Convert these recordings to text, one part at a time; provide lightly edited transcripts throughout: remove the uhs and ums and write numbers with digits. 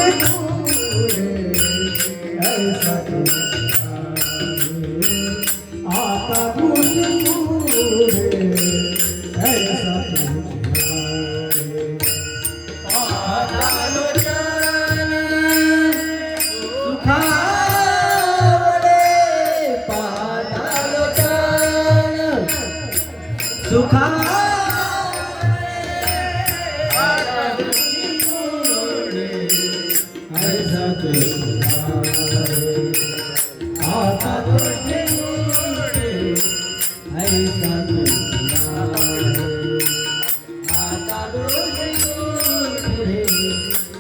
ऐसा आता तुझे ऐसा सुखा ऐसा आता तुझे ऐसा आता तुझे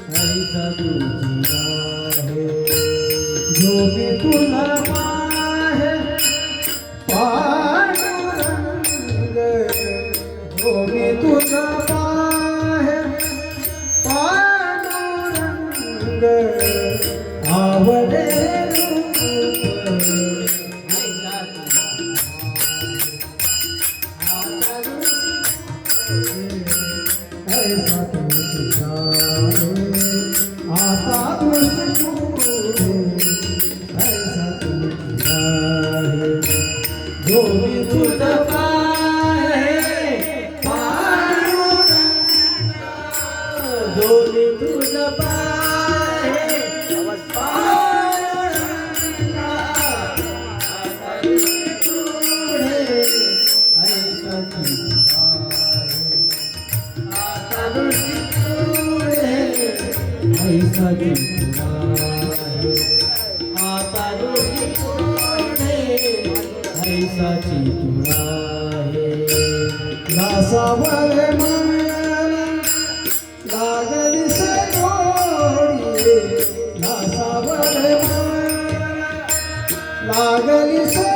ऐसा जो भी तुला पाहे पांडुरंग जो भी तुला पाहे पांडुरंग आवडे ऐसा तुझा आता ऐसा तुझा जो भी तुझा पाहे पांडुरंग जो भी तुझा पाहे पांडुरंग ऐसा तुझा ऐसा जिंदा आता रोगी पुढे ऐसा चितुळा दासावर मन लागली से गोडी दासावर मन लागली से